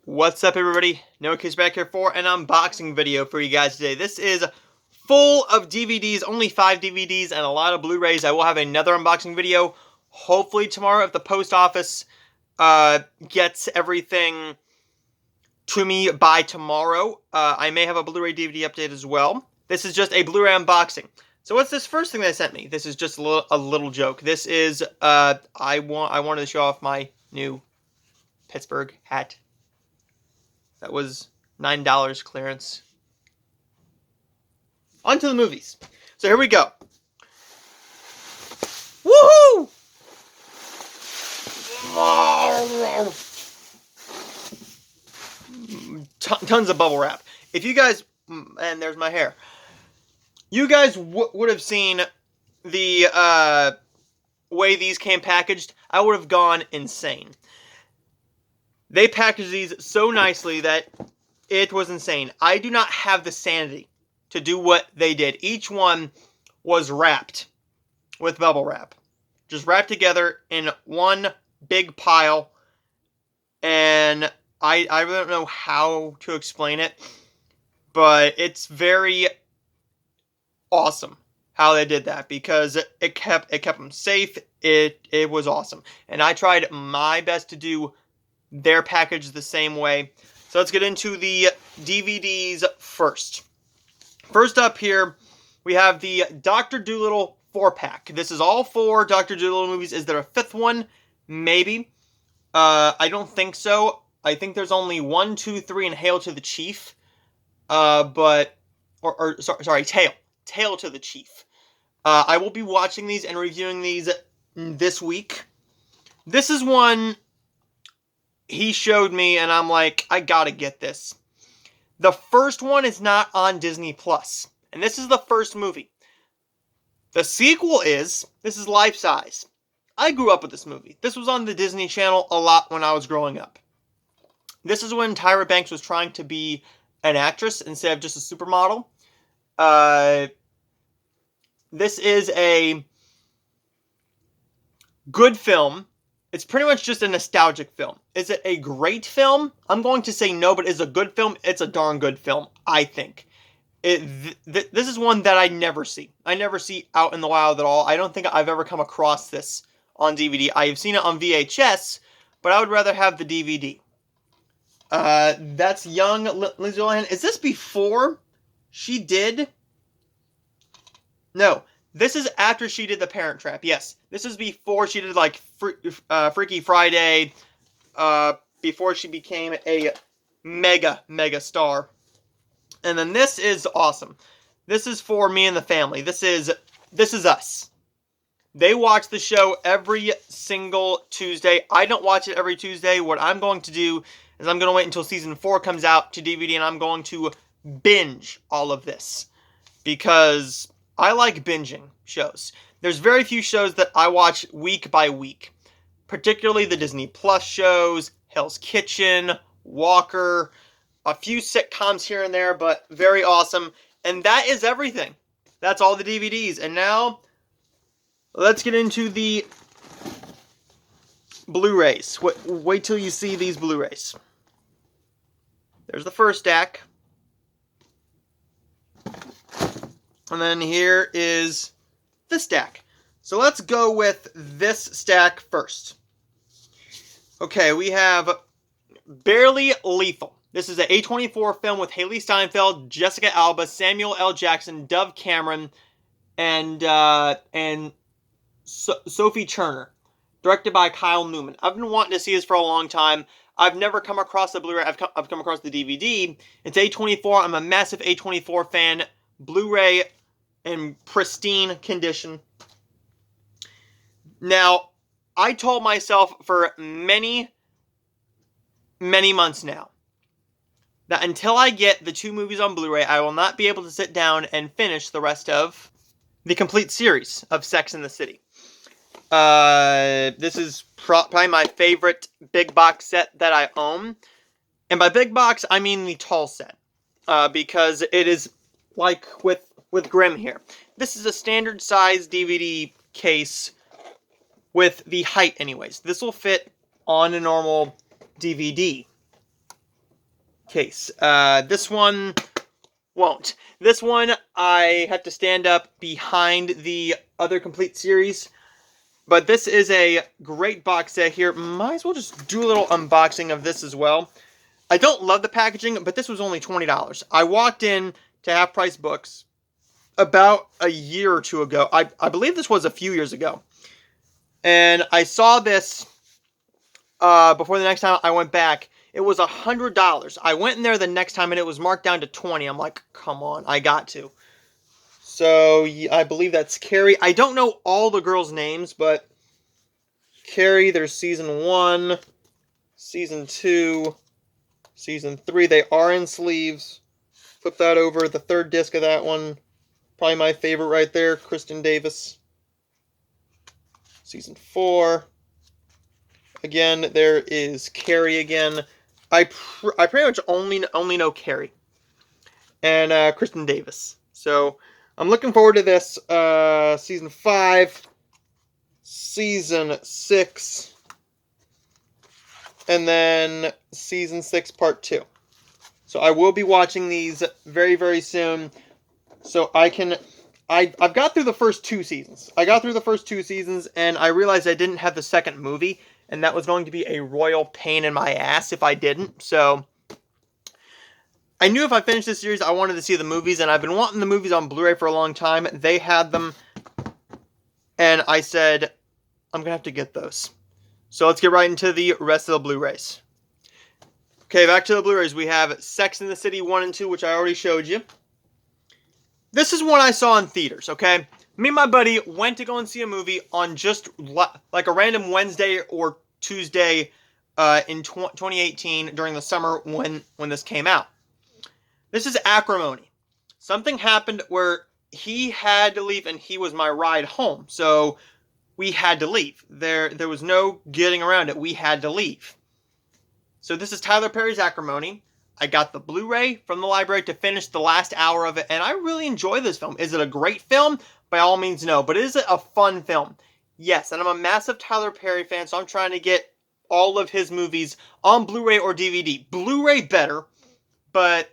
What's up, everybody? NoahKids back here for an unboxing video for you guys today. This is full of DVDs, only 5 DVDs and a lot of Blu-rays. I will have another unboxing video hopefully tomorrow if the post office gets everything to me by tomorrow. I may have a Blu-ray DVD update as well. This is just a Blu-ray unboxing. So what's this first thing they sent me? This is just a little joke. This is I wanted to show off my new Pittsburgh hat. That was $9 clearance. On to the movies. So here we go. Woohoo! Tons of bubble wrap. If you guys, and there's my hair. You guys would have seen the way these came packaged. I would have gone insane. They packaged these so nicely that it was insane. I do not have the sanity to do what they did. Each one was wrapped with bubble wrap. Just wrapped together in one big pile. And I really don't know how to explain it. But it's very awesome how they did that. Because it kept them safe. It was awesome. And I tried my best to do their package the same way. So let's get into the DVDs first. First up here, we have the Dr. Dolittle 4-pack. This is all 4 Dr. Dolittle movies. Is there a 5th one? Maybe. I don't think so. I think there's only 1, 2, 3, and Hail to the Chief. Sorry, Tail to the Chief. I will be watching these and reviewing these this week. This is one he showed me, and I'm like, I gotta get this. The first one is not on Disney Plus, and this is the first movie. The sequel is, this is life-size. I grew up with this movie. This was on the Disney Channel a lot when I was growing up. This is when Tyra Banks was trying to be an actress instead of just a supermodel. This is a good film. It's pretty much just a nostalgic film. Is it a great film? I'm going to say no, but is it a good film? It's a darn good film, I think. This is one that I never see. I never see out in the wild at all. I don't think I've ever come across this on DVD. I have seen it on VHS, but I would rather have the DVD. That's young Lindsay Lohan. Is this before she did? No. This is after she did The Parent Trap. Yes, this is before she did like Freaky Friday. Before she became a mega star. And then this is awesome. This is for me and the family. This is us. They watch the show every single Tuesday. I don't watch it every Tuesday. What I'm going to do is I'm going to wait until season 4 comes out to DVD, and I'm going to binge all of this because I like binging shows. There's very few shows that I watch week by week. Particularly the Disney Plus shows, Hell's Kitchen, Walker, a few sitcoms here and there, but very awesome. And that is everything. That's all the DVDs. And now, let's get into the Blu-rays. Wait till you see these Blu-rays. There's the first stack. And then here is this stack. So let's go with this stack first. Okay, we have Barely Lethal. This is an A24 film with Haley Steinfeld, Jessica Alba, Samuel L. Jackson, Dove Cameron, and Sophie Turner. Directed by Kyle Newman. I've been wanting to see this for a long time. I've never come across the Blu-ray. I've come across the DVD. It's A24. I'm a massive A24 fan. Blu-ray in pristine condition. Now, I told myself for many months now that until I get the 2 movies on Blu-ray, I will not be able to sit down and finish the rest of the complete series of Sex and the City. This is probably my favorite big box set that I own. And by big box, I mean the tall set. Because it is like with Grimm here. This is a standard size DVD case with the height anyways. This will fit on a normal DVD. case. This one won't. This one, I have to stand up behind the other complete series. But this is a great box set here. Might as well just do a little unboxing of this as well. I don't love the packaging, but this was only $20. I walked in to Half Price Books about a year or two ago. I believe this was a few years ago. And I saw this before the next time I went back. It was $100. I went in there the next time and it was marked down to $20. I'm like, come on, I got to. So I believe that's Carrie. I don't know all the girls' names, but Carrie, there's season 1, season 2, season 3. They are in sleeves. Flip that over. The third disc of that one, probably my favorite right there, Kristen Davis. Season 4. Again, there is Carrie again. I pretty much only know Carrie and Kristen Davis. So I'm looking forward to this. Season 5, Season 6, and then Season 6 Part 2. So I will be watching these very, very soon. So I've got through the first 2 seasons. I got through the first 2 seasons, and I realized I didn't have the second movie, and that was going to be a royal pain in my ass if I didn't. So I knew if I finished this series, I wanted to see the movies, and I've been wanting the movies on Blu-ray for a long time. They had them, and I said, I'm going to have to get those. So let's get right into the rest of the Blu-rays. Okay, back to the Blu-rays. We have Sex and the City 1 and 2, which I already showed you. This is one I saw in theaters, okay? Me and my buddy went to go and see a movie on just like a random Wednesday or Tuesday in 2018 during the summer when this came out. This is Acrimony. Something happened where he had to leave and he was my ride home. So we had to leave. There was no getting around it. We had to leave. So this is Tyler Perry's Acrimony. I got the Blu-ray from the library to finish the last hour of it, and I really enjoy this film. Is it a great film? By all means, no. But is it a fun film? Yes, and I'm a massive Tyler Perry fan, so I'm trying to get all of his movies on Blu-ray or DVD. Blu-ray better, but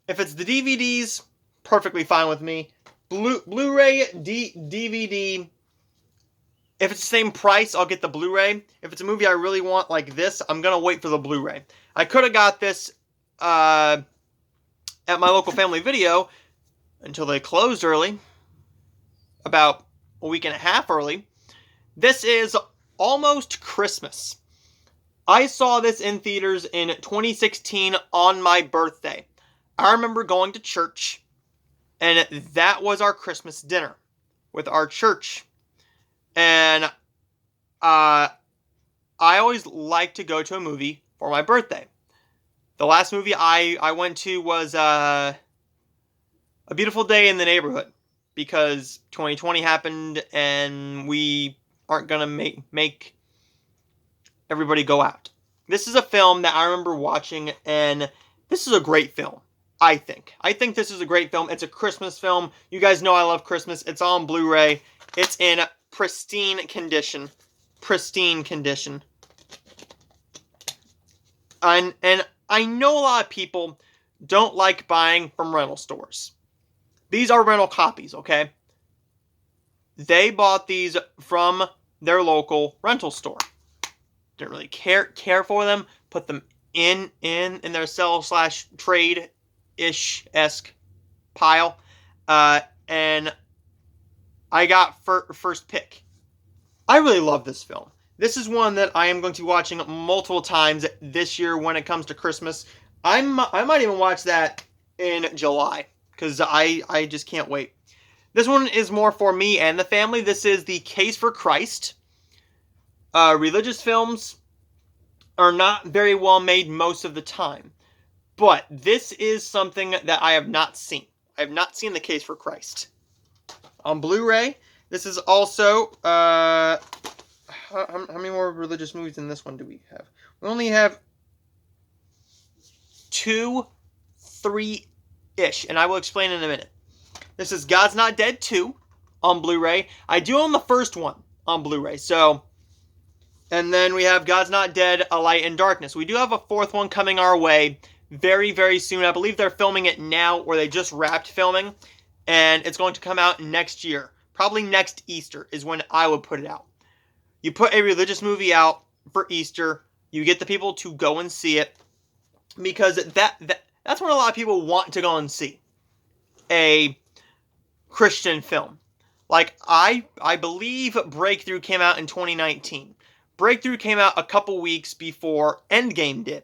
if it's the DVDs, perfectly fine with me. Blu-ray, DVD, if it's the same price, I'll get the Blu-ray. If it's a movie I really want like this, I'm going to wait for the Blu-ray. I could have got this at my local Family Video until they closed early, about a week and a half early. This is Almost Christmas. I saw this in theaters in 2016 on my birthday. I remember going to church, and that was our Christmas dinner with our church. And I always like to go to a movie for my birthday. The last movie I went to was A Beautiful Day in the Neighborhood, because 2020 happened and we aren't going to make everybody go out. This is a film that I remember watching, and this is a great film, I think. I think this is a great film. It's a Christmas film. You guys know I love Christmas. It's on Blu-ray. It's in pristine condition. Pristine condition. And I know a lot of people don't like buying from rental stores. These are rental copies, okay? They bought these from their local rental store. Didn't really care for them. Put them in their sell/trade-ish-esque pile. And I got first pick. I really love this film. This is one that I am going to be watching multiple times this year when it comes to Christmas. I might even watch that in July, because I just can't wait. This one is more for me and the family. This is The Case for Christ. Religious films are not very well made most of the time, but this is something that I have not seen. I have not seen The Case for Christ. On Blu-ray, this is also... How many more religious movies than this one do we have? We only have 2, 3-ish, and I will explain in a minute. This is God's Not Dead 2 on Blu-ray. I do own the first one on Blu-ray, so... And then we have God's Not Dead, A Light in Darkness. We do have a fourth one coming our way very, very soon. I believe they're filming it now, or they just wrapped filming, and it's going to come out next year. Probably next Easter is when I would put it out. You put a religious movie out for Easter, you get the people to go and see it, because that's what a lot of people want to go and see. A Christian film. Like, I believe Breakthrough came out in 2019. Breakthrough came out a couple weeks before Endgame did.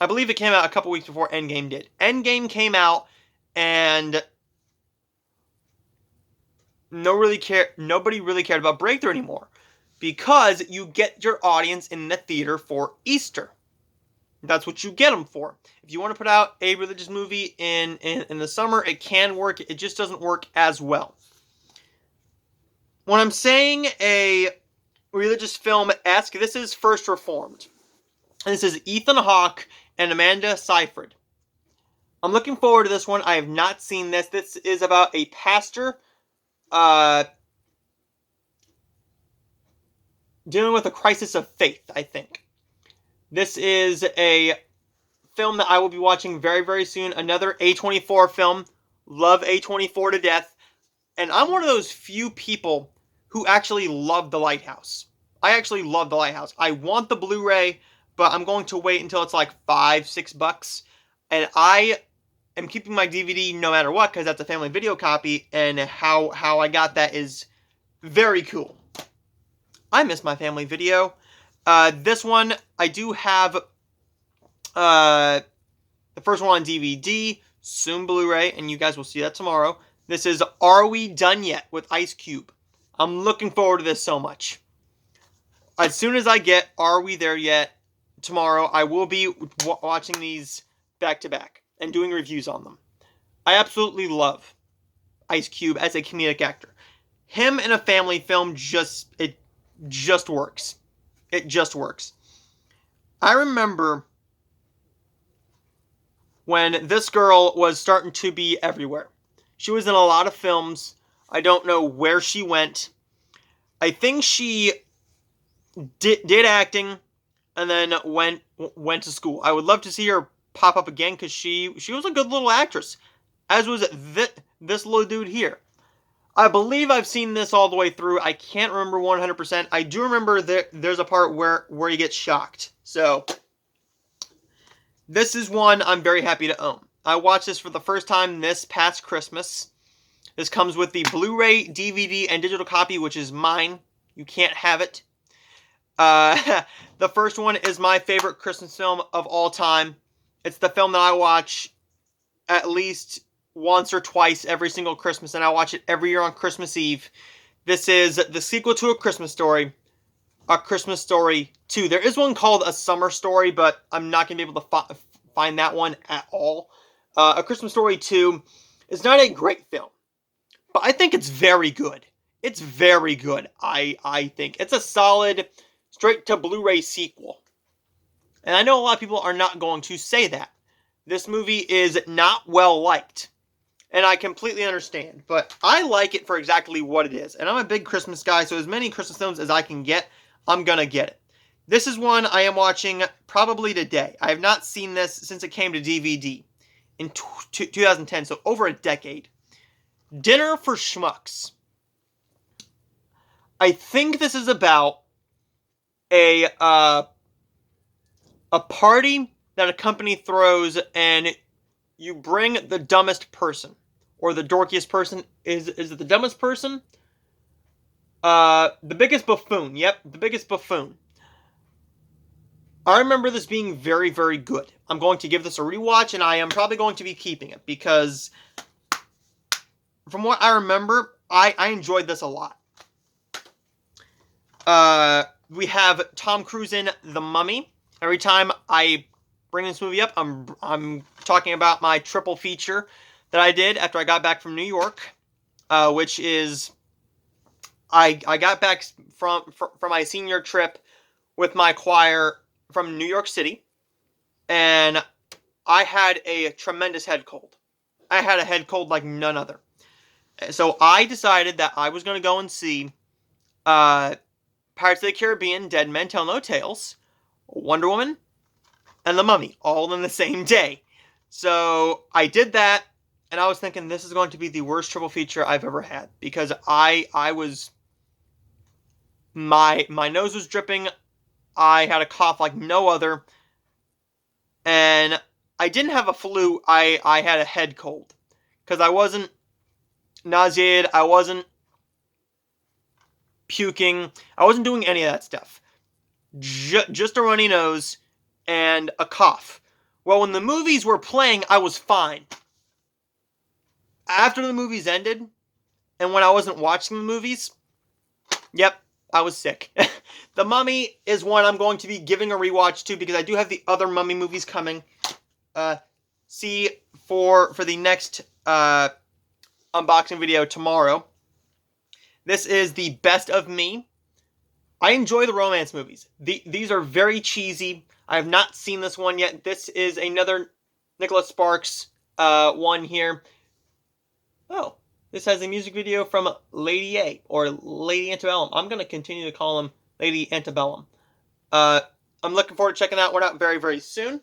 I believe it came out a couple weeks before Endgame did. Endgame came out, and nobody really cared about Breakthrough anymore, because you get your audience in the theater for Easter. That's what you get them for. If you want to put out a religious movie in the summer, it can work. It just doesn't work as well. When I'm saying a religious film-esque, this is First Reformed. And this is Ethan Hawke and Amanda Seyfried. I'm looking forward to this one. I have not seen this. This is about a pastor dealing with a crisis of faith, I think. This is a film that I will be watching very, very soon. Another A24 film. Love A24 to death. And I'm one of those few people who actually love The Lighthouse. I actually love The Lighthouse. I want the Blu-ray, but I'm going to wait until it's like $5-6. And I am keeping my DVD no matter what, because that's a family video copy, and how I got that is very cool. I miss my family video. This one, I do have the first one on DVD, soon Blu-ray, and you guys will see that tomorrow. This is Are We Done Yet with Ice Cube. I'm looking forward to this so much. As soon as I get Are We There Yet tomorrow, I will be watching these back to back and doing reviews on them. I absolutely love Ice Cube as a comedic actor. Him in a family film just works. It just works. I remember when this girl was starting to be everywhere. She was in a lot of films. I don't know where she went. I think she did acting and then went to school. I would love to see her pop up again, because she was a good little actress, as was this little dude here. I believe I've seen this all the way through. I can't remember 100%. I do remember there's a part where he gets shocked. So, this is one I'm very happy to own. I watched this for the first time this past Christmas. This comes with the Blu-ray, DVD, and digital copy, which is mine. You can't have it. The first one is my favorite Christmas film of all time. It's the film that I watch at least once or twice every single Christmas, and I watch it every year on Christmas Eve. This is the sequel to A Christmas Story, A Christmas Story 2. There is one called A Summer Story, but I'm not going to be able to find that one at all. A Christmas Story 2 is not a great film, but I think it's very good. It's very good, I think. It's a solid, straight-to Blu-ray sequel. And I know a lot of people are not going to say that. This movie is not well-liked. And I completely understand. But I like it for exactly what it is. And I'm a big Christmas guy, so as many Christmas films as I can get, I'm going to get it. This is one I am watching probably today. I have not seen this since it came to DVD in 2010, so over a decade. Dinner for Schmucks. I think this is about a party that a company throws, and you bring the dumbest person, or the dorkiest person. Is it the dumbest person? The biggest buffoon. Yep, the biggest buffoon. I remember this being very, very good. I'm going to give this a rewatch, and I am probably going to be keeping it, because from what I remember, I enjoyed this a lot. We have Tom Cruise in The Mummy. Every time I bring this movie up, I'm talking about my triple feature that I did after I got back from New York, which is I got back from my senior trip with my choir from New York City, and I had a tremendous head cold. I had a head cold like none other. So I decided that I was going to go and see Pirates of the Caribbean, Dead Men Tell No Tales, Wonder Woman, and The Mummy, all in the same day. So I did that, and I was thinking this is going to be the worst triple feature I've ever had, because I was, my nose was dripping, I had a cough like no other, and I didn't have a flu, I had a head cold, because I wasn't nauseated, I wasn't puking, I wasn't doing any of that stuff. Just a runny nose and a cough. Well, when the movies were playing, I was fine. After the movies ended, and when I wasn't watching the movies, yep, I was sick. The Mummy is one I'm going to be giving a rewatch to, because I do have the other Mummy movies coming. See for the next unboxing video tomorrow. This is the best of me. I enjoy the romance movies. These are very cheesy. I have not seen this one yet. This is another Nicholas Sparks one here. Oh, this has a music video from Lady A, or Lady Antebellum. I'm going to continue to call him Lady Antebellum. I'm looking forward to checking that one out very, very soon.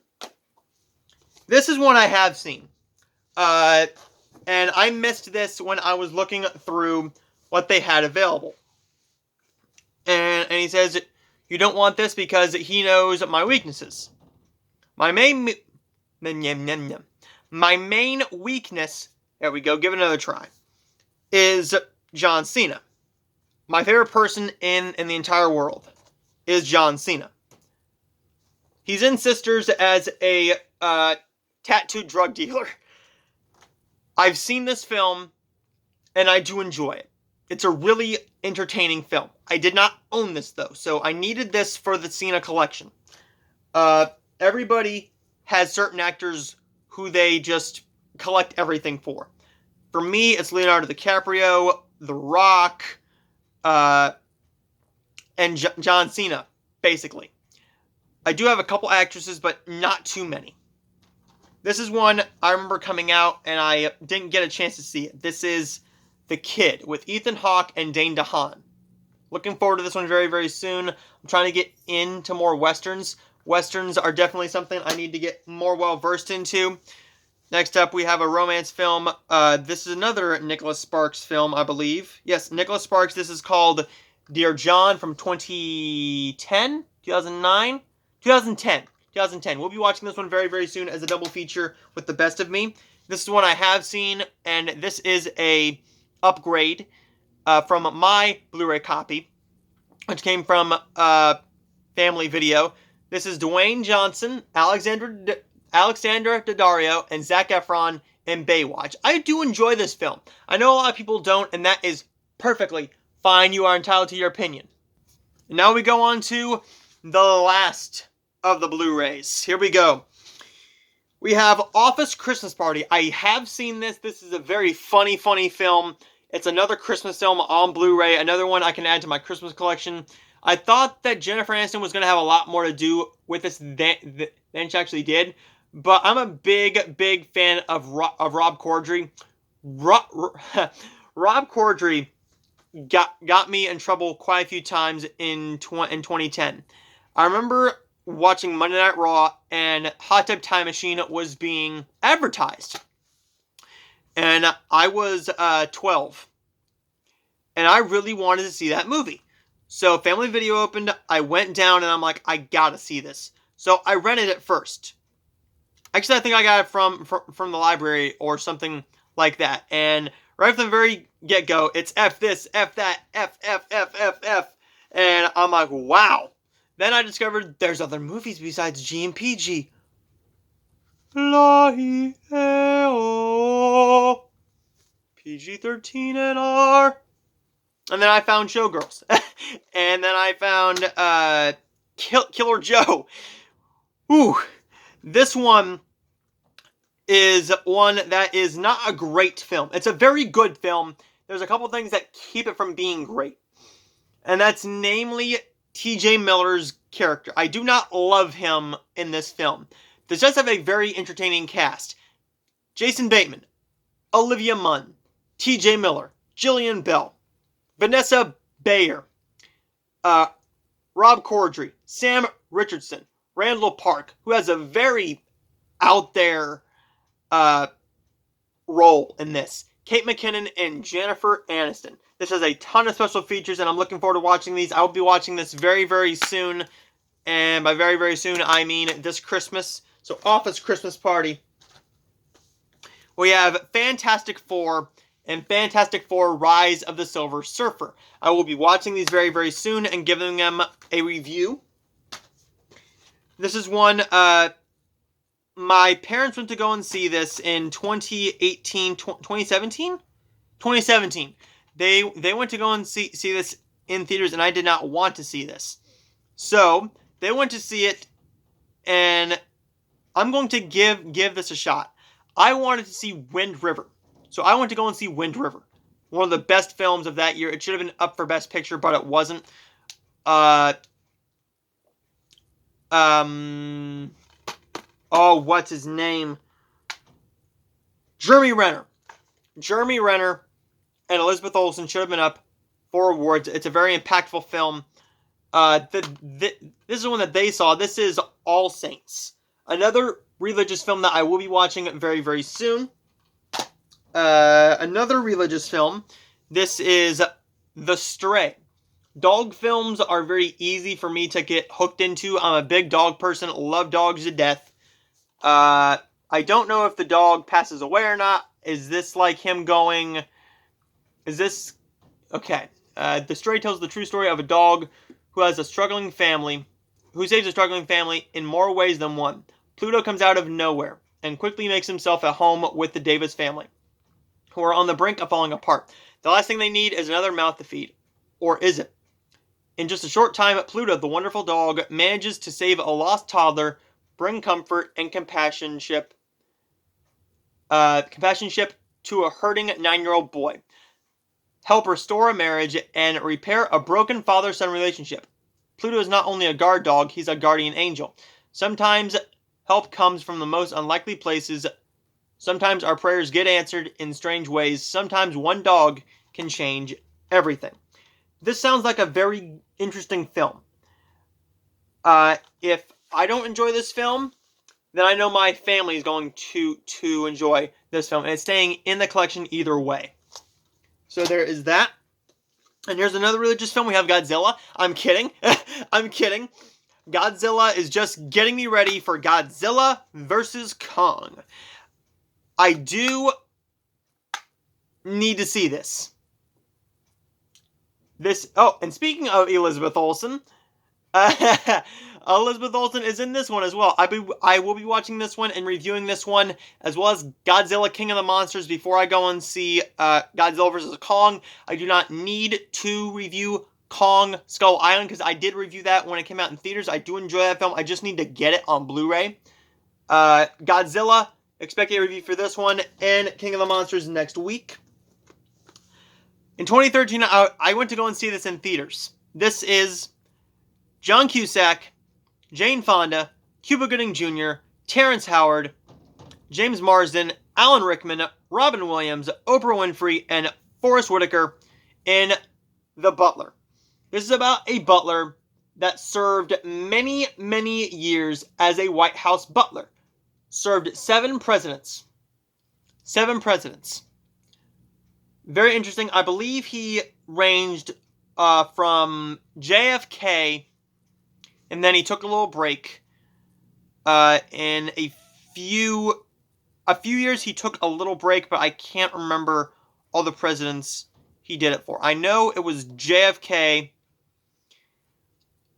This is one I have seen. And I missed this when I was looking through what they had available. And he says, you don't want this because he knows my weaknesses. My main weakness, there we go, give it another try, is John Cena. My favorite person in the entire world is John Cena. He's in Sisters as a tattooed drug dealer. I've seen this film, and I do enjoy it. It's a really entertaining film. I did not own this, though, so I needed this for the Cena collection. Everybody has certain actors who they just collect everything for. For me, it's Leonardo DiCaprio, The Rock, and John Cena, basically. I do have a couple actresses, but not too many. This is one I remember coming out, and I didn't get a chance to see it. This is The Kid, with Ethan Hawke and Dane DeHaan. Looking forward to this one very, very soon. I'm trying to get into more Westerns. Westerns are definitely something I need to get more well-versed into. Next up, we have a romance film. This is another Nicholas Sparks film, I believe. Yes, Nicholas Sparks. This is called Dear John from 2010? 2009? 2010. 2010. We'll be watching this one very, very soon as a double feature with The Best of Me. This is one I have seen, and this is a upgrade from my Blu-ray copy, which came from Family Video. This is Dwayne Johnson, Alexandra Daddario, and Zac Efron in Baywatch. I do enjoy this film. I know a lot of people don't, and that is perfectly fine. You are entitled to your opinion. And now we go on to the last of the Blu-rays. Here we go. We have Office Christmas Party. I have seen this. This is a very funny, funny film. It's another Christmas film on Blu-ray. Another one I can add to my Christmas collection. I thought that Jennifer Aniston was going to have a lot more to do with this than she actually did. But I'm a big, big fan of Rob Corddry. Rob Corddry got me in trouble quite a few times in 2010. I remember watching Monday Night Raw, and Hot Tub Time Machine was being advertised. And I was 12. And I really wanted to see that movie. So Family Video opened, I went down, and I'm like, I gotta see this. So I rented it first. Actually, I think I got it from the library or something like that. And right from the very get-go, it's F this, F that, F. And I'm like, wow. Then I discovered there's other movies besides G and PG. PG-13 and R. And then I found Showgirls. And then I found Killer Joe. Ooh. This one is one that is not a great film. It's a very good film. There's a couple things that keep it from being great. And that's namely T.J. Miller's character. I do not love him in this film. This does have a very entertaining cast. Jason Bateman, Olivia Munn, T.J. Miller, Jillian Bell, Vanessa Bayer, Rob Corddry, Sam Richardson, Randall Park, who has a very out there role in this. Kate McKinnon and Jennifer Aniston. This has a ton of special features, and I'm looking forward to watching these. I will be watching this very, very soon. And by very, very soon, I mean this Christmas. So, Office Christmas Party. We have Fantastic Four and Fantastic Four Rise of the Silver Surfer. I will be watching these very, very soon and giving them a review. This is one, my parents went to go and see this in 2017? 2017. They went to go and see this in theaters, and I did not want to see this. So, they went to see it, and I'm going to give this a shot. I wanted to see Wind River. So I went to go and see Wind River. One of the best films of that year. It should have been up for Best Picture, but it wasn't. What's his name? Jeremy Renner. Jeremy Renner and Elizabeth Olsen should have been up for awards. It's a very impactful film. This is one that they saw. This is All Saints. Another religious film that I will be watching very, very soon. Another religious film. This is The Stray. Dog films are very easy for me to get hooked into. I'm a big dog person. Love dogs to death. I don't know if the dog passes away or not. Is this like him going... Is this... Okay. The Stray tells the true story of a dog who has a struggling family, who saves a struggling family in more ways than one. Pluto comes out of nowhere and quickly makes himself at home with the Davis family, who are on the brink of falling apart. The last thing they need is another mouth to feed. Or is it? In just a short time, Pluto, the wonderful dog, manages to save a lost toddler, bring comfort and companionship to a hurting 9-year-old boy, help restore a marriage, and repair a broken father-son relationship. Pluto is not only a guard dog, he's a guardian angel. Sometimes help comes from the most unlikely places. Sometimes our prayers get answered in strange ways. Sometimes one dog can change everything. This sounds like a very interesting film. If I don't enjoy this film, then I know my family is going to enjoy this film. And it's staying in the collection either way. So there is that. And here's another religious film. We have Godzilla. I'm kidding. I'm kidding. Godzilla is just getting me ready for Godzilla vs. Kong. I do need to see this. And speaking of Elizabeth Olsen, Elizabeth Olsen is in this one as well. I will be watching this one and reviewing this one, as well as Godzilla King of the Monsters, before I go and see Godzilla vs. Kong. I do not need to review Kong Skull Island, because I did review that when it came out in theaters. I do enjoy that film. I just need to get it on Blu-ray. Godzilla, expect a review for this one, and King of the Monsters next week. In 2013, I went to go and see this in theaters. This is John Cusack, Jane Fonda, Cuba Gooding Jr., Terrence Howard, James Marsden, Alan Rickman, Robin Williams, Oprah Winfrey, and Forrest Whitaker in The Butler. This is about a butler that served many, many years as a White House butler. Served 7 presidents. 7 presidents. Very interesting. I believe he ranged from JFK, and then he took a little break. In a few years, he took a little break, but I can't remember all the presidents he did it for. I know it was JFK.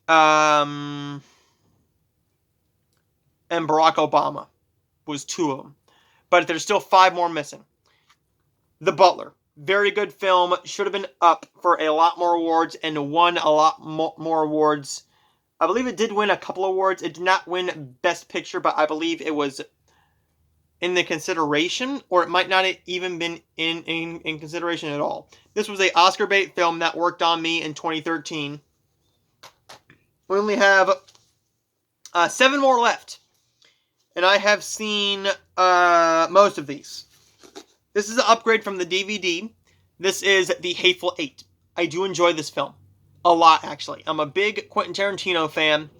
And Barack Obama was 2 of them. But there's still 5 more missing. The Butler. Very good film. Should have been up for a lot more awards and won a lot more awards. I believe it did win a couple awards. It did not win Best Picture, but I believe it was in the consideration, or it might not have even been in consideration at all. This was a Oscar bait film that worked on me in 2013. We only have 7 more left, and I have seen most of these. This is an upgrade from the DVD. This is The Hateful Eight. I do enjoy this film. A lot, actually. I'm a big Quentin Tarantino fan.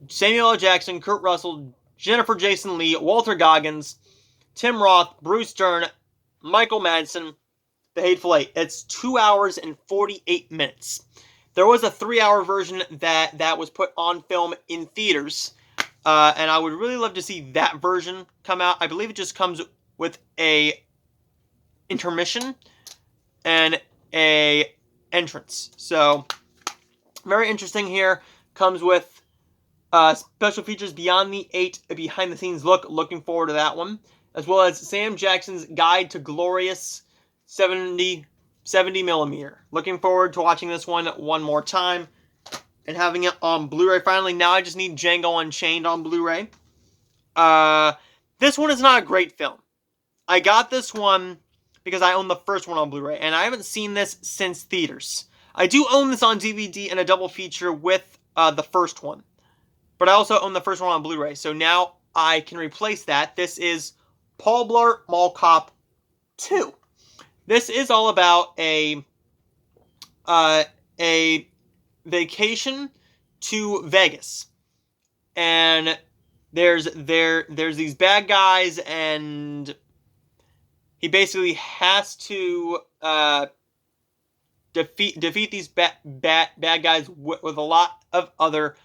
Samuel L. Jackson, Kurt Russell, Jennifer Jason Leigh, Walter Goggins, Tim Roth, Bruce Dern, Michael Madsen, The Hateful Eight. It's 2 hours and 48 minutes. There was a 3-hour version that was put on film in theaters, and I would really love to see that version come out. I believe it just comes with a intermission and a entrance. So, very interesting here. Comes with special features Beyond the 8, a behind-the-scenes look. Looking forward to that one. As well as Sam Jackson's Guide to Glorious 70mm. Looking forward to watching this one more time and having it on Blu-ray finally. Now I just need Django Unchained on Blu-ray. This one is not a great film. I got this one because I own the first one on Blu-ray, and I haven't seen this since theaters. I do own this on DVD in a double feature with the first one, but I also own the first one on Blu-ray, so now I can replace that. This is Paul Blart Mall Cop 2. This is all about a vacation to Vegas, and there's these bad guys, and he basically has to defeat these bad guys with a lot of other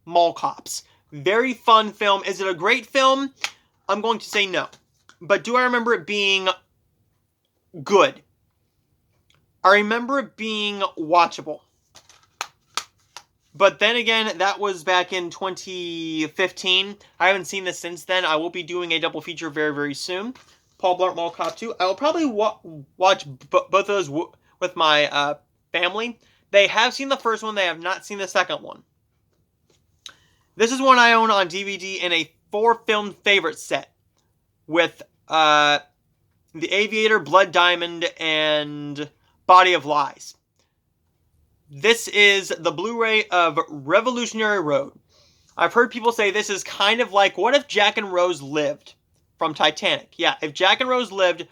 mall cops. Very fun film. Is it a great film? I'm going to say no. But do I remember it being good? I remember it being watchable. But then again, that was back in 2015. I haven't seen this since then. I will be doing a double feature very, very soon. Paul Blart Mall Cop 2. I will probably watch both of those with my family. They have seen the first one. They have not seen the second one. This is one I own on DVD in a 4-film favorite set with The Aviator, Blood Diamond, and Body of Lies. This is the Blu-ray of Revolutionary Road. I've heard people say this is kind of like, what if Jack and Rose lived from Titanic? Yeah, if Jack and Rose lived,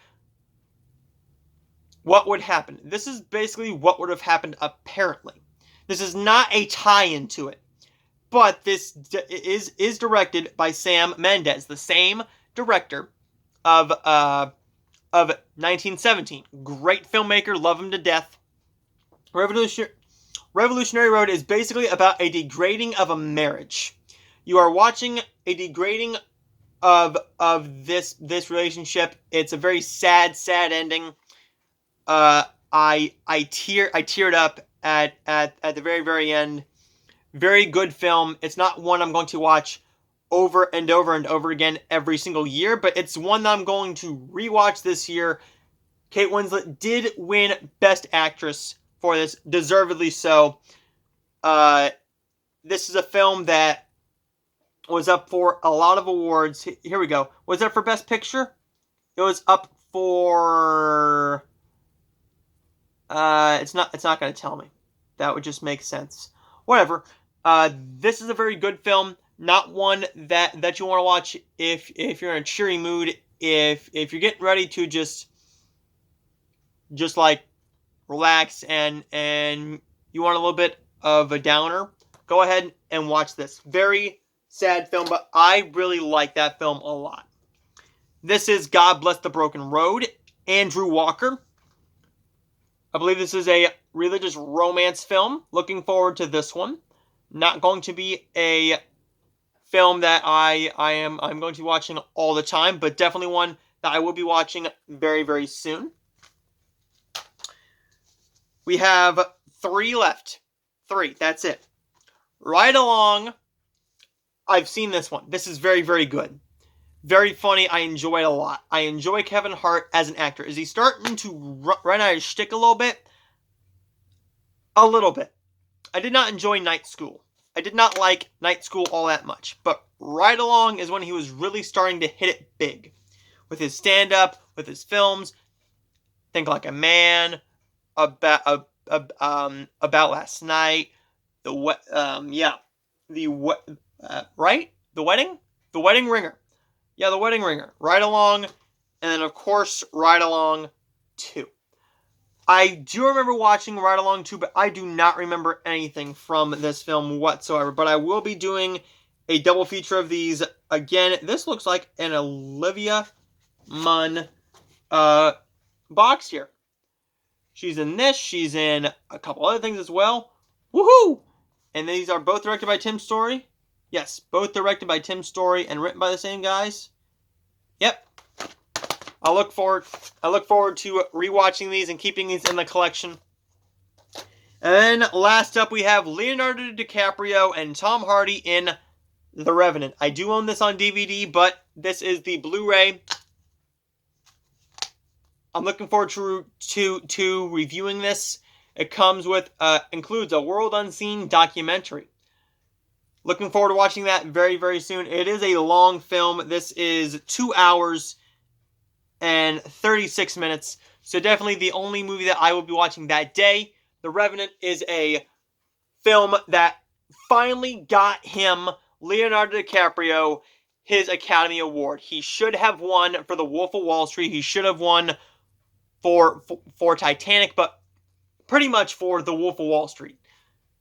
what would happen? This is basically what would have happened, apparently. This is not a tie-in to it, but this is directed by Sam Mendes, the same director of 1917. Great filmmaker, love him to death. Revolutionary Road is basically about a degrading of a marriage. You are watching a degrading of this relationship. It's a very sad ending. I teared up at the very, very end. Very good film. It's not one I'm going to watch over and over and over again every single year, but it's one that I'm going to rewatch this year. Kate Winslet did win Best Actress for this, deservedly so. This is a film that was up for a lot of awards. Here we go. Was that for Best Picture? It was up for... It's not going to tell me. That would just make sense. Whatever. This is a very good film. Not one that you want to watch if you're in a cheery mood. If you're getting ready to just like relax and you want a little bit of a downer, go ahead and watch this. Very sad film, but I really like that film a lot. This is God Bless the Broken Road. Andrew Walker. I believe this is a religious romance film. Looking forward to this one. Not going to be a film that I'm going to be watching all the time, but definitely one that I will be watching very, very soon. We have 3 left. 3, that's it. Ride Along. I've seen this one. This is very, very good. Very funny. I enjoy it a lot. I enjoy Kevin Hart as an actor. Is he starting to run out of his shtick a little bit? A little bit. I did not enjoy Night School. I did not like Night School all that much. But Ride Along is when he was really starting to hit it big. With his stand-up, with his films. Think Like a Man. About Last Night. The Wedding? The Wedding Ringer. Yeah, The Wedding Ringer. Ride Along. And then, of course, Ride Along 2. I do remember watching Ride Along 2, but I do not remember anything from this film whatsoever. But I will be doing a double feature of these. Again, this looks like an Olivia Munn box here. She's in this. She's in a couple other things as well. Woohoo! And these are both directed by Tim Story. Yes, both directed by Tim Story and written by the same guys. Yep. I look forward to rewatching these and keeping these in the collection. And then last up we have Leonardo DiCaprio and Tom Hardy in The Revenant. I do own this on DVD, but this is the Blu-ray. I'm looking forward to reviewing this. It comes with includes a World Unseen documentary. Looking forward to watching that very, very soon. It is a long film. This is 2 hours and 36 minutes. So definitely the only movie that I will be watching that day. The Revenant is a film that finally got him, Leonardo DiCaprio, his Academy Award. He should have won for The Wolf of Wall Street. He should have won for Titanic, but pretty much for The Wolf of Wall Street.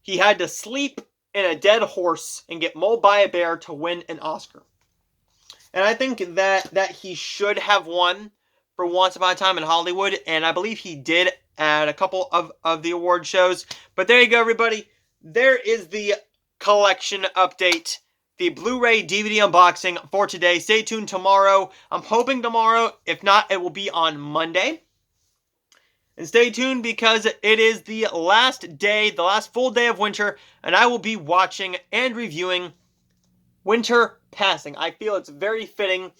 He had to sleep in a dead horse and get mauled by a bear to win an Oscar. And I think that he should have won for Once Upon a Time in Hollywood, and I believe he did at a couple of the award shows. But there you go, everybody. There is the collection update, the Blu-ray DVD unboxing for today. Stay tuned tomorrow. I'm hoping tomorrow. If not, it will be on Monday. And stay tuned because it is the last day, the last full day of winter, and I will be watching and reviewing Winter Passing. I feel it's very fitting.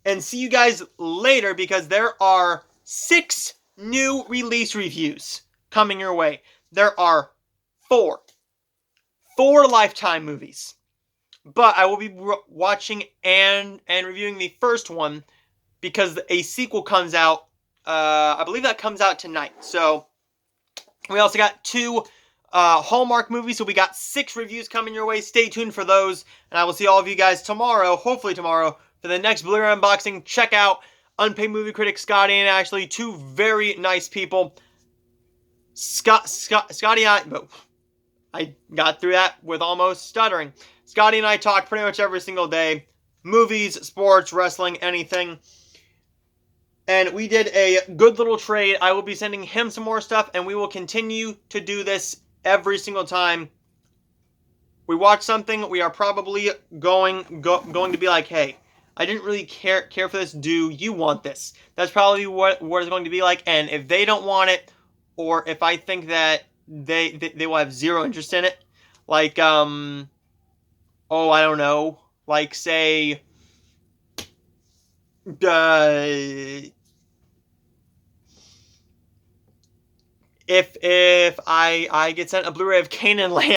And see you guys later because there are 6 new release reviews coming your way. There are 4 Lifetime movies. But I will be watching and reviewing the first one because a sequel comes out. I believe that comes out tonight. So we also got 2 Hallmark movies. So we got 6 reviews coming your way. Stay tuned for those. And I will see all of you guys tomorrow, hopefully tomorrow, for the next Blu-ray unboxing. Check out Unpaid Movie Critic Scotty and Ashley, 2 very nice people. Scotty and I got through that with almost stuttering. Scotty and I talk pretty much every single day. Movies, sports, wrestling, anything. And we did a good little trade. I will be sending him some more stuff, and we will continue to do this every single time we watch something. We are probably going to be like, hey, I didn't really care for this. Do you want this? That's probably what it's going to be like. And if they don't want it, or if I think that they will have zero interest in it, like I don't know, like say if I get sent a Blu-ray of Canaan Land.